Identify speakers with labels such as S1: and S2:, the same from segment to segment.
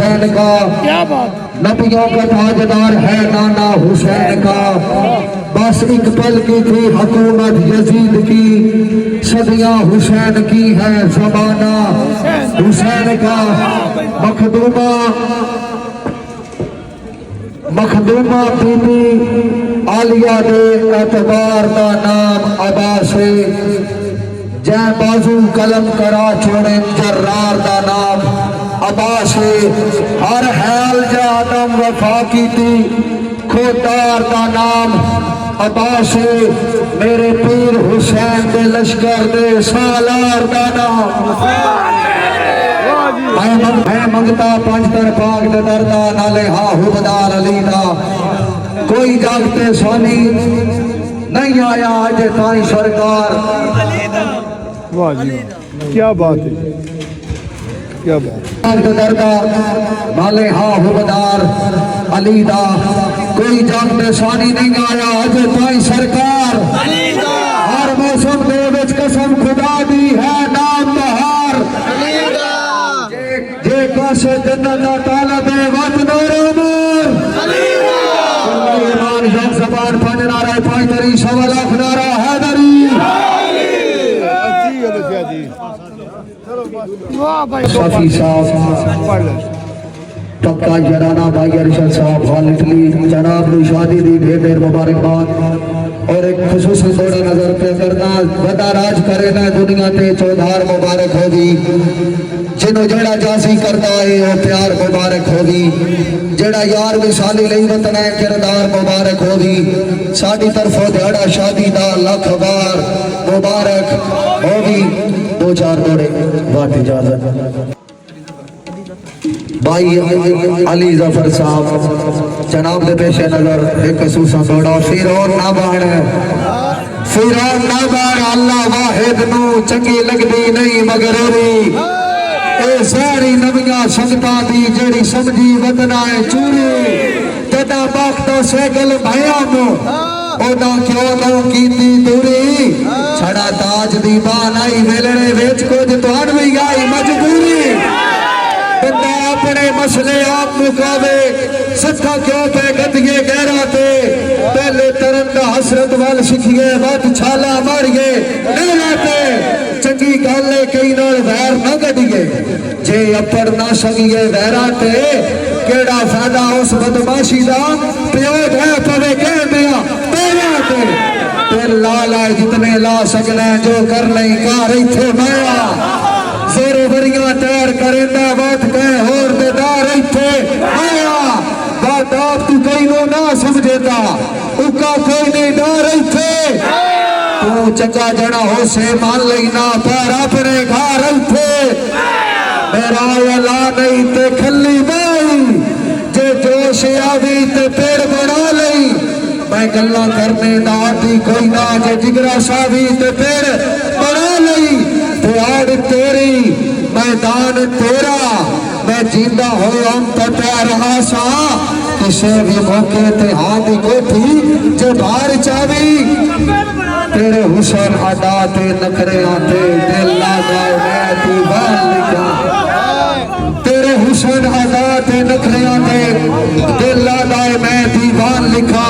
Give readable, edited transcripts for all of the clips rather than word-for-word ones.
S1: हुसैन का, नबियों का ताजदार है नाना हुसैन का। बस एक पल की थी हुकूमत यजीद की, सदियां हुसैन की है जमाना हुसैन का। मखदूमा बीबी आलिया दे एतबार का नाम अबासे, जै बाजू कलम करा छोड़े जर्रार का नाम अबासे। हर हाल जादम वफा की थी खोदार का नाम अबासे। मेरे पीर हुसैन के लश्कर दे सालार का नाम। मैं मंगता पंचतर पाक दे दरदा नाले हाँ हुबदार अली दा। कोई जागते सोनी नहीं आया आज ताई सरकार।
S2: वाह जी, क्या बात है, क्या बात।
S1: दरदा नाले हाँ हुबदार अली दा। कोई जागते सोनी नहीं आया आज ताई सरकार। हर मौसम दे विच कसम खुदा दी है नाम बहार। जे काशे जन्नत दा ताला दे वत नूर ईमान जब जबान पांच नारा पांच तरी सवा लाख नारा हैदरी। शफी साहब पक्का जराना भाई अरशद साहब हॉल इटली जनाब शादी दी ढेर ढेर मुबारकबाद। और एक खुसूसी थोड़ा नजर पे करना बता राज करे ना दुनिया ते चौधार मुबारक होगी। जिन्हों जेड़ा जासी करता है वो प्यार मुबारक होगी। जेड़ा यार विशाली लई वतना है किरदार मुबारक होगी। साडी तरफों दिहाड़ा शादी दा लख बार मुबारक होगी। दो चार दौड़े बात इजाजत। भाई अली जफर साहब जनाब दे पेशे नजर एक सूसा दौड़ा। फिर और ना बाण अल्लाह वाहिद नू चंगी लगदी नहीं मगरूरी। ए सारी नबियां संगतां दी जेड़ी समझी वतना है चूरी। जदा बख्तो सैगल भया मो ओदा क्यों नो कीती दूरी। छड़ा ताज दी बान आई वेलणे विच कुछ तुहाड़ भी आई मजबूरी। बंदा अपने मसले आप मुकावे सत्ता क्यों पे गतिए गहरा ते। पहले तरन दा हसरत वाल सिखिए वत छाला मारिए नहरा ते। चंगी गल है कई नाल वैर न गढ़िए जे अपड़ ना सकिए वैरा ते। केड़ा फायदा उस बदमाशी दा प्यो है पवे कह दिया तेरा ते ला ला जितने ला सकना जो कर ले कार इथे माया। जोरे बरियां तैयार करेंदा बात कह होर बेदार इथे आया। बात आप तू कई नो ना समझेता उका कोई नहीं डर इथे। तू चंगा जड़ा हो से मान लई ना पर अपने घर इथे। मेरा अला नहीं ते खली बाई जे जोश आवी ते पेड़ बना लई। मैं गल्ला करने ना दी कोई ना जे जिगरा सावी ते पेड़ बना लई। आड़ तेरी मैदान तेरा मैं जिंदा हो पता रहा सा। किसी भी मौके ते हाथ कोठी जो बाहर चावी। तेरे हुसन अदा ते नखरे आते दिल लगा मैं दीवान लिखा। तेरे हुसन अदा ते नखरे आते दिल लगा मैं दीवान लिखा।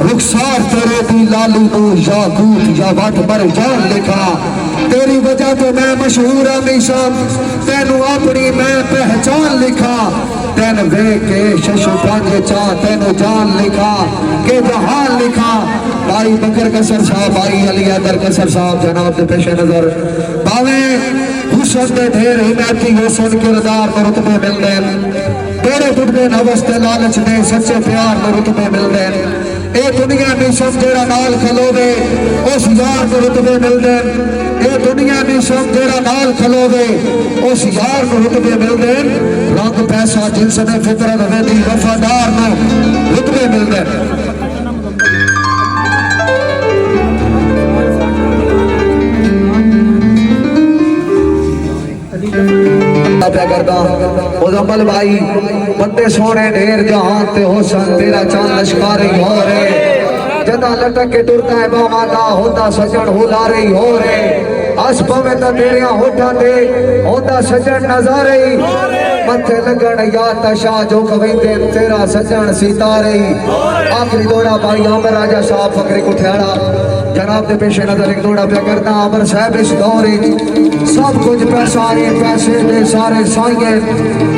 S1: रुखसार तेरे दी लालू को याकूत या वट पर जान लिखा। तेरी वजह तो मैं मशहूर हमेशा तेनू अपनी मैं पहचान लिखा। तेन वे के शशु पंज चा तेनू जान लिखा के जहान लिखा। भाई बकर कसर साहब भाई अली अदर कसर साहब जनाब के पेश नजर भावे हुसन दे ढेर हिमायती हुसन किरदार में रुतबे मिलते तेरे टुटबे नवस्ते लालच ने सच्चे प्यार में रुतबे मिलते। ए दुनिया में सब जेड़ा नाल खलोवे उस यार को रुतबे मिलते। ए दुनिया में सब जेड़ा नाल खलोवे उस यार को रुतबे मिलते। रंग पैसा जिनस ने फितरत वेदी वफादार ने रुतबे मिलते। मुजम्मल भाई बंदे सोने ढेर जहान ते होसन तेरा चांद लश्कारी हो रे। जदा लटक के टुरता है बामादा होता सजन हुलारे हो रे। आस पवे तेरिया होठा ते होता सजन नजारे। मथे लगन या तशा जो कविंदे तेरा सजन सितारे आखिरी दौड़ा भाई आमर राजा साहब फकरी कुठियाला जनाब के पेश नजर एक दौड़ा पे करता अमर साहब इस दौर सब कुछ पैसा है पैसे दे सारे साइए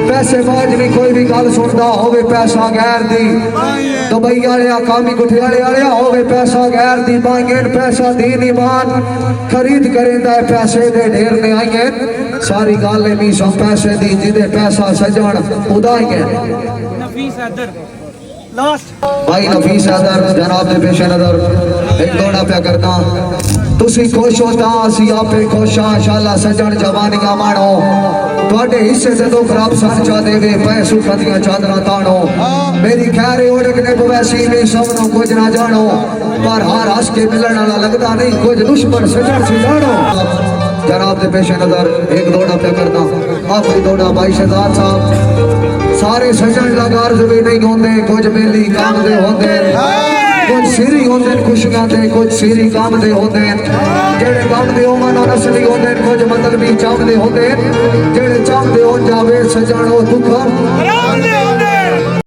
S1: पैसे बाज नहीं कोई भी गल सुनता होवे पैसा गैर दी दुबई वाले कामी कुठियाले वाले होवे पैसा गैर दी पाएंगे पैसा दीन ईमान खरीद करेंदा है पैसे दे ढेर ने आएंगे सारी गल नहीं सब पैसे दी जिदे पैसा सजन उदाएंगे भाई नफीस अदर जनाब दे पेश नजर एक दौड़ा पे करता तुसी खुश होता असी आपे खुश हां इंशाअल्लाह सजन जवानियां माणो ਤੁਹਾਡੇ हिस्से से तो खराब सांचा देवे पैसों कदियां चादरां ताणो मेरी खैर ओढ़क ने बवैसी नहीं सबनो कुछ ना जानो पर हार हंस के मिलने वाला लगता नहीं कुछ दुश्मन सजन से जानो जनाब दे पेश नजर एक दौड़ा पे करता आखिरी दौड़ा भाई शहजाद साहब सारे सजन लगार भी नहीं होंगे कुछ मेली काम दे होंगे कुछ सिरी होंगे खुशियां दे कुछ सिरी काम दे होंगे जेड़े काम दे ओमन और असली होंगे कुछ मतलब भी चाहते होंगे जेड़े चाहते हो जावे सजन वो दुख